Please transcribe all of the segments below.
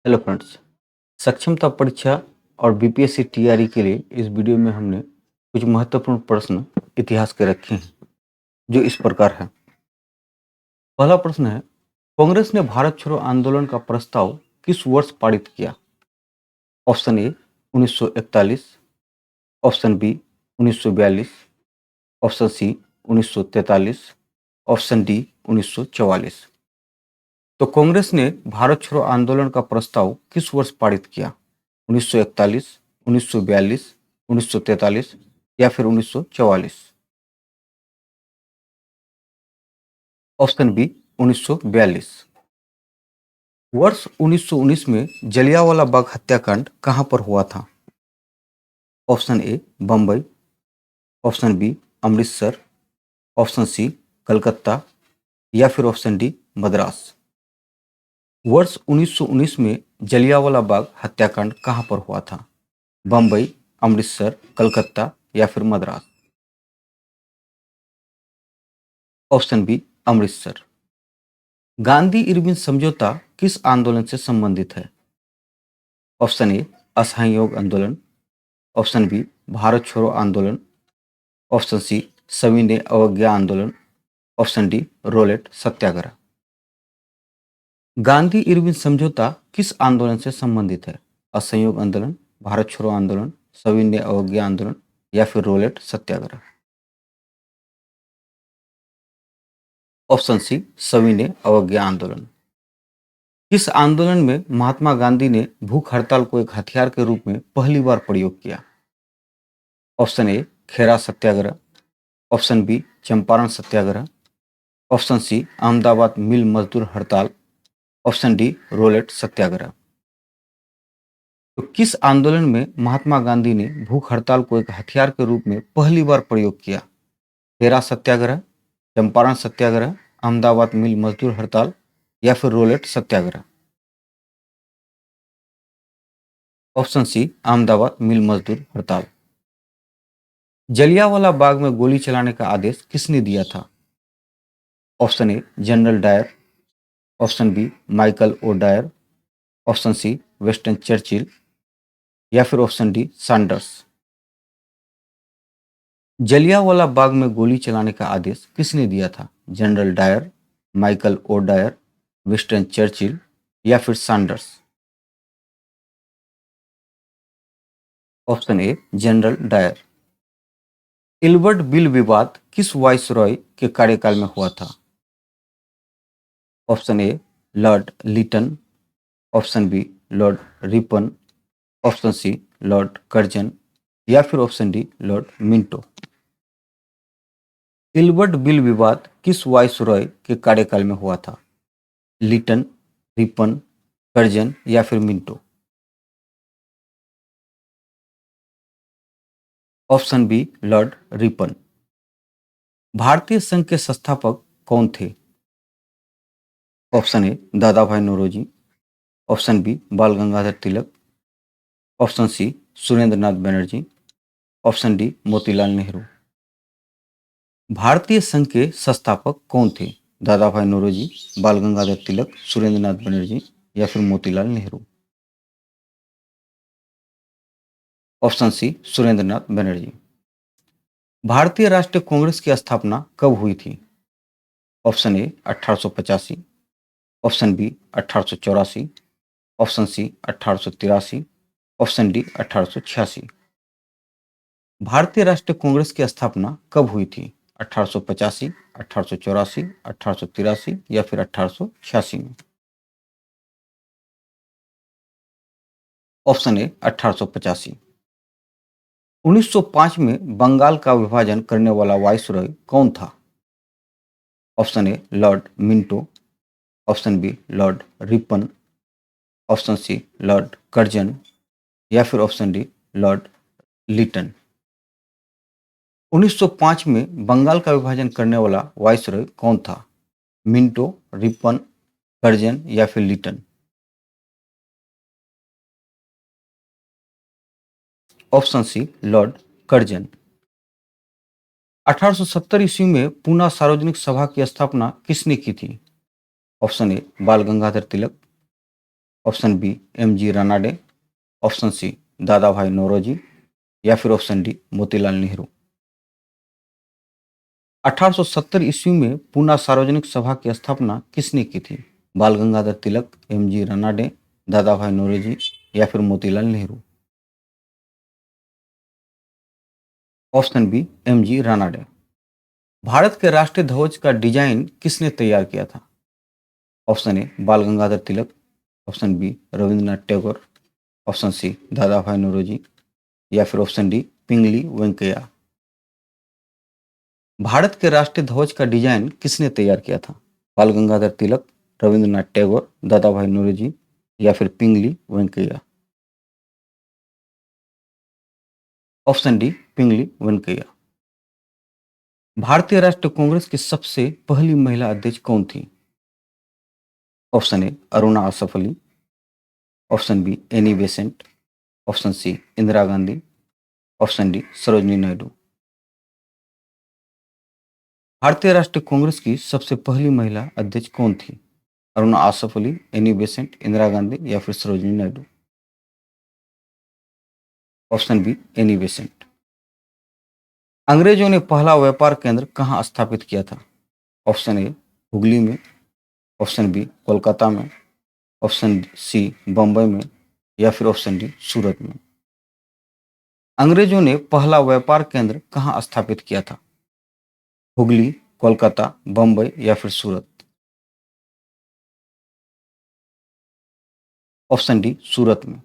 Hello friends. सक्षमता परीक्षा और बीपीएससी टीआरई के लिए इस वीडियो में हमने कुछ महत्वपूर्ण प्रश्न इतिहास के रखे हैं जो इस प्रकार है। पहला प्रश्न है, कांग्रेस ने भारत छोड़ो आंदोलन का प्रस्ताव किस वर्ष पारित किया? Option A 1941, option B 1942, option C 1943, option D 1944। तो कांग्रेस ने भारत छोड़ो आंदोलन का प्रस्ताव किस वर्ष पारित किया? 1941, 1942, 1943 या फिर 1944? Option B 1942। वर्ष 1919 में जलियांवाला बाग हत्याकांड कहां पर हुआ था? Option A Bombay, option B Amritsar, option C Calcutta या फिर ऑप्शन डी मद्रास। वर्ष 1919 में जलियांवाला बाग हत्याकांड कहां पर हुआ था? बम्बई, अमृतसर, कलकत्ता या फिर Madras? Option B Amritsar. Gandhi Irwin समझौता किस आंदोलन से संबंधित है? ऑप्शन ए असहयोग आंदोलन, ऑप्शन बी भारत छोड़ो आंदोलन, ऑप्शन सी सविनय अवज्ञा आंदोलन, ऑप्शन डी रोलेट सत्याग्रह। गांधी इरविन समझौता किस आंदोलन से संबंधित है? असहयोग आंदोलन, भारत छोड़ो आंदोलन, सविनय अवज्ञा आंदोलन या फिर रोलेट सत्याग्रह? ऑप्शन सी सविनय अवज्ञा आंदोलन। किस आंदोलन में महात्मा गांधी ने भूख हड़ताल को एक हथियार के रूप में पहली बार प्रयोग किया? Option A Kheda Satyagraha, option B Champaran Satyagraha, option C Ahmedabad mill मजदूर हड़ताल, ऑप्शन डी रोलेट सत्याग्रह। तो किस आंदोलन में महात्मा गांधी ने भूख हड़ताल को एक हथियार के रूप में पहली बार प्रयोग किया? खेरा सत्याग्रह, चंपारण सत्याग्रह, अहमदाबाद मिल मजदूर हड़ताल या फिर रोलेट सत्याग्रह? ऑप्शन सी अहमदाबाद मिल मजदूर हड़ताल। जलियांवाला बाग में गोली चलाने का आदेश किसने दिया था? Option A general Dyer, option B Michael O'Dwyer, option C Winston Churchill या फिर option D Sanders. Jallianwala Bagh में गोली चलाने का आदेश किसने दिया था? General Dyer, Michael O'Dwyer, Winston Churchill या फिर Sanders? Option A general Dyer. Ilbert bill विवाद किस वाइसरॉय के कार्यकाल में हुआ था? Option A Lord Lytton, option B Lord Ripon, option C Lord Curzon या फिर option D Lord Minto? Ilbert bill विवाद किस वाइसरॉय के कार्यकाल में हुआ था? लिटन, रिपन, कर्जन या फिर Minto? Option B Lord Ripon. भारतीय संघ के संस्थापक कौन थे? ऑप्शन ए दादा भाई नौरोजी, ऑप्शन बी बाल Gangadhar Tilak, option C Surendra Nath Banerjee, option D Motilal Nehru? भारतीय संघ के संस्थापक कौन थे? दादा भाई नौरोजी, बाल गंगाधर तिलक, सुरेंद्र नाथ बनर्जी या फिर मोतीलाल नेहरू? Option C Surendra Nath Banerjee. भारतीय राष्ट्रीय कांग्रेस की स्थापना कब हुई थी? Option A 1885, option B 1884, option C 1883, option D 1886? भारतीय राष्ट्रीय कांग्रेस की स्थापना कब हुई थी? 1885, 1884, 1883 या फिर 1886 में? Option A 1885। 1905 में बंगाल का विभाजन करने वाला वाइसरॉय कौन था? Option A Lord Minto, option B Lord Ripon, option C Lord Curzon या फिर ऑप्शन डी लॉर्ड लिटन? 1905 में बंगाल का विभाजन करने वाला वाइसरॉय कौन था? मिंटो, रिपन, कर्जन या फिर Lytton? Option C Lord Curzon. 1870 ईस्वी में पूना सार्वजनिक सभा की स्थापना किसने की थी? Option A Bal Gangadhar Tilak, option B M G. Ranade, option C Dadabhai Naoroji या फिर ऑप्शन डी मोतीलाल नेहरू। 1870 ईस्वी में पूना सार्वजनिक सभा की स्थापना किसने की थी? बाल गंगाधर तिलक, एम.जी. रानाडे, दादा भाई नौरोजी या फिर Motilal Nehru. Option B M G. Ranade. Bharat के राष्ट्रीय ध्वज का डिजाइन किसने तैयार किया था? Option A Bal Gangadhar Tilak, option B Rabindranath Tagore, option C Dadabhai Naoroji या फिर ऑप्शन डी पिंगली वेंकैया। भारत के राष्ट्रीय ध्वज का डिजाइन किसने तैयार किया था? बाल गंगाधर तिलक, रविंद्रनाथ टैगोर, दादा भाई नौरोजी या फिर पिंगली वेंकैया। Option D Pingali Venkaiah. भारतीय राष्ट्रीय कांग्रेस की सबसे पहली महिला अध्यक्ष कौन थी? Option A Aruna Asaf Ali, option B Annie Besant, option C Indira Gandhi, option D Sarojini Naidu. भारतीय राष्ट्रीय कांग्रेस की सबसे पहली महिला अध्यक्ष कौन थी? अरुणा आसफ अली, एनी बेसेंट, इंदिरा गांधी या फिर Sarojini Naidu. Option B Annie Besant. अंग्रेजों ने पहला व्यापार केंद्र कहाँ स्थापित किया था? ऑप्शन ए हुगली में, ऑप्शन बी कोलकाता में, ऑप्शन सी बम्बई में या फिर ऑप्शन डी सूरत में। अंग्रेजों ने पहला व्यापार केंद्र कहाँ स्थापित किया था? हुगली, कोलकाता, बम्बई या फिर सूरत। ऑप्शन डी सूरत में।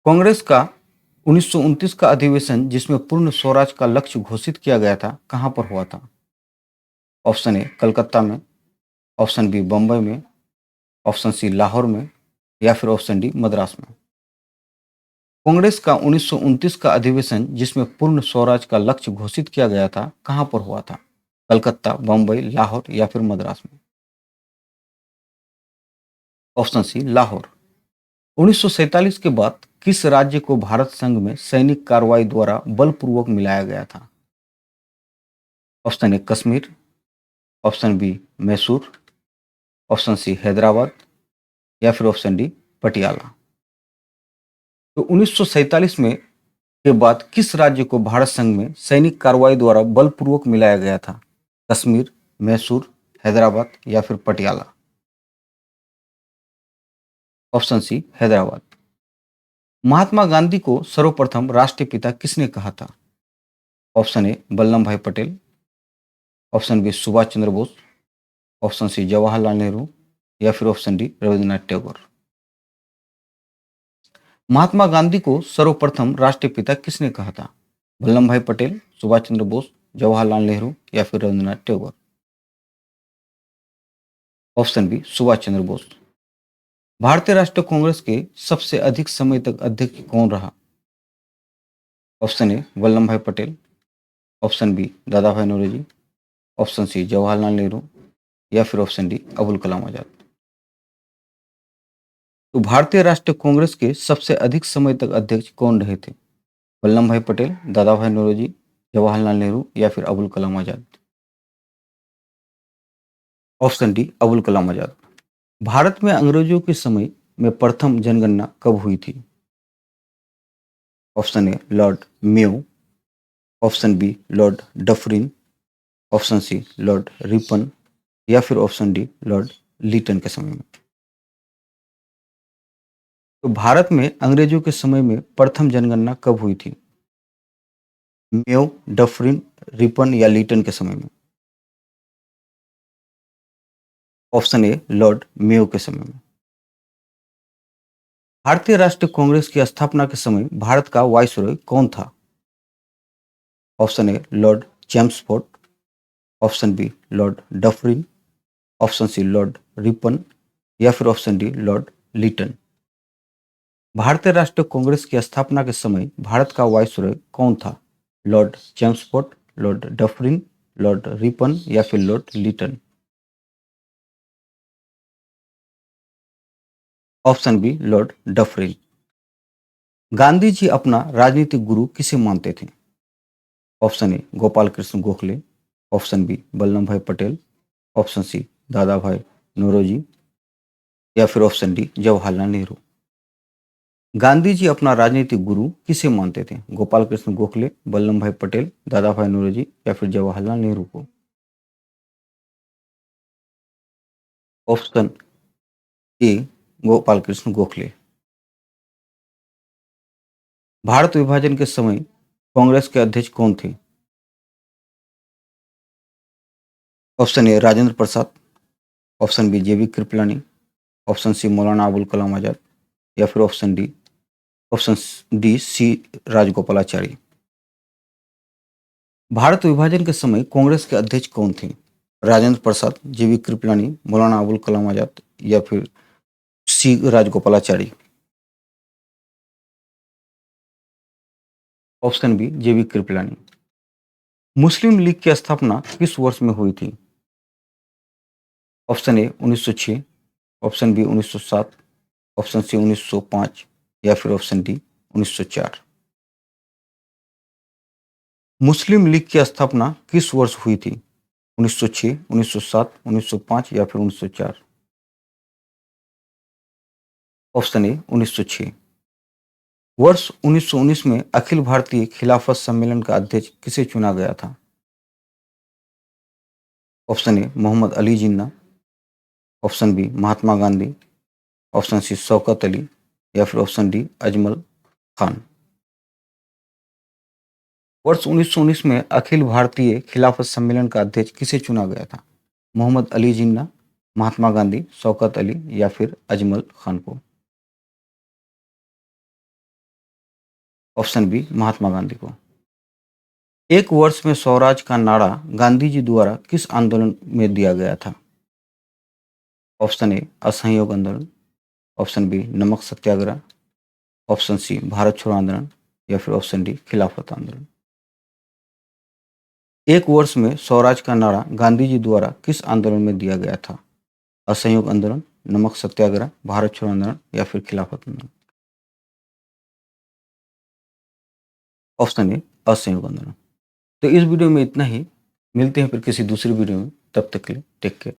कांग्रेस का 1929 का अधिवेशन जिसमें पूर्ण स्वराज का लक्ष्य घोषित किया गया था कहां पर हुआ था? ऑप्शन ए कलकत्ता में, ऑप्शन बी बम्बई में, ऑप्शन सी लाहौर में या फिर ऑप्शन डी मद्रास में। कांग्रेस का 1929 का अधिवेशन जिसमें पूर्ण स्वराज का लक्ष्य घोषित किया गया था कहां पर हुआ था? कलकत्ता, बम्बई, लाहौर या फिर मद्रास में। Option C Lahore. 1947 के बाद किस राज्य को भारत संघ में सैनिक कार्रवाई द्वारा बलपूर्वक मिलाया गया था? Option A Kashmir, option B Mysore, option C Hyderabad या फिर ऑप्शन डी पटियाला। तो 1947 में के बाद किस राज्य को भारत संघ में सैनिक कार्रवाई द्वारा बलपूर्वक मिलाया गया था? कश्मीर, मैसूर, हैदराबाद या फिर पटियाला। Option C Hyderabad. महात्मा गांधी को सर्वप्रथम राष्ट्रपिता किसने कहा था? ऑप्शन ए वल्लभ भाई Patel, option B Subhash Chandra Bose, option C Jawaharlal Nehru या फिर ऑप्शन डी रविंद्रनाथ टैगोर। महात्मा गांधी को सर्वप्रथम राष्ट्रपिता किसने कहा था? वल्लभ भाई पटेल, सुभाष चंद्र बोस, जवाहरलाल नेहरू या फिर रविंद्रनाथ टैगोर। Option B Subhash Chandra Bose. भारतीय राष्ट्रीय कांग्रेस के सबसे अधिक समय तक अध्यक्ष कौन रहा? ऑप्शन ए वल्लभ भाई पटेल, ऑप्शन बी दादा भाई नौरोजी, ऑप्शन सी जवाहरलाल नेहरू या फिर ऑप्शन डी अबुल कलाम आजाद। तो भारतीय राष्ट्रीय कांग्रेस के सबसे अधिक समय तक अध्यक्ष कौन रहे थे? वल्लभ भाई पटेल, दादा भाई नौरोजी, जवाहरलाल नेहरू या फिर अबुल कलाम आजाद। ऑप्शन डी अबुल कलाम आजाद। भारत में अंग्रेजों के समय में प्रथम जनगणना कब हुई थी? Option A Lord Mayo, option B Lord Dufferin, option C Lord Ripon या फिर ऑप्शन डी लॉर्ड लीटन के समय में। तो भारत में अंग्रेजों के समय में प्रथम जनगणना कब हुई थी? मेयो, डफरिन, रिपन या लीटन के समय में। ऑप्शन ए लॉर्ड मेयो के समय में। भारतीय राष्ट्रीय कांग्रेस की स्थापना के समय भारत का वायसरॉय कौन था? Option A Lord Chelmsford, option B Lord Dufferin, option C Lord Ripon या फिर ऑप्शन डी लॉर्ड लीटन। भारतीय राष्ट्रीय कांग्रेस की स्थापना के समय भारत का वायसरॉय कौन था? Lord Chelmsford, Lord Dufferin, Lord Ripon या फिर Lord Lytton. Option B Lord Dufferin. Gandhi ji अपना राजनीतिक गुरु किसे मानते थे? Option A Gopal Krishna Gokhale, option B Vallabhbhai Patel, option C Dadabhai Naoroji या फिर ऑप्शन डी जवाहरलाल नेहरू। गांधी जी अपना राजनीतिक गुरु किसे मानते थे? गोपाल कृष्ण गोखले, वल्लभ भाई पटेल, दादा भाई नौरोजी या फिर जवाहरलाल नेहरू को। Option A Gopal Krishna Gokhale. भारत विभाजन के समय कांग्रेस के अध्यक्ष कौन थे? Option A Rajendra Prasad, option B J B Kripalani, option C Maulana Abul Kalam Azad या फिर option D C Rajagopalachari. Bharat विभाजन के समय कांग्रेस के अध्यक्ष कौन थे? राजेंद्र प्रसाद, जेबी कृपलानी, मौलाना अबुल कलाम आजाद या फिर C Rajagopalachari. Option B J B Kripalani. Muslim League की स्थापना किस वर्ष में हुई थी? Option A 1906, option B 1907, option C 1905 या फिर ऑप्शन डी 1904। मुस्लिम लीग की स्थापना किस वर्ष हुई थी? 1906, 1907, 1905 या फिर 1904। Option A 1906। वर्ष 1919 में अखिल भारतीय खिलाफत सम्मेलन का अध्यक्ष किसे चुना गया था? Option A Mohammad Ali Jinnah, option B Mahatma Gandhi, option C Shaukat Ali या फिर ऑप्शन डी अजमल खान। वर्ष 1919 में अखिल भारतीय खिलाफत सम्मेलन का अध्यक्ष किसे चुना गया था? मोहम्मद अली जिन्ना, महात्मा गांधी, शौकत अली या फिर अजमल खान को। ऑप्शन बी महात्मा गांधी को। एक वर्ष में स्वराज का नारा गांधी जी द्वारा किस आंदोलन में दिया गया था? ऑप्शन ए असहयोग आंदोलन, ऑप्शन बी नमक सत्याग्रह, ऑप्शन सी भारत छोड़ो आंदोलन या फिर ऑप्शन डी खिलाफत आंदोलन। एक वर्ष में स्वराज का नारा गांधी जी द्वारा किस आंदोलन में दिया गया था? असहयोग आंदोलन, नमक सत्याग्रह, भारत छोड़ो आंदोलन या फिर खिलाफत आंदोलन। ऑप्शन ए असहयोग आंदोलन। तो इस वीडियो में इतना ही। मिलते हैं फिर किसी दूसरी वीडियो में, तब तक के लिए टेक केयर।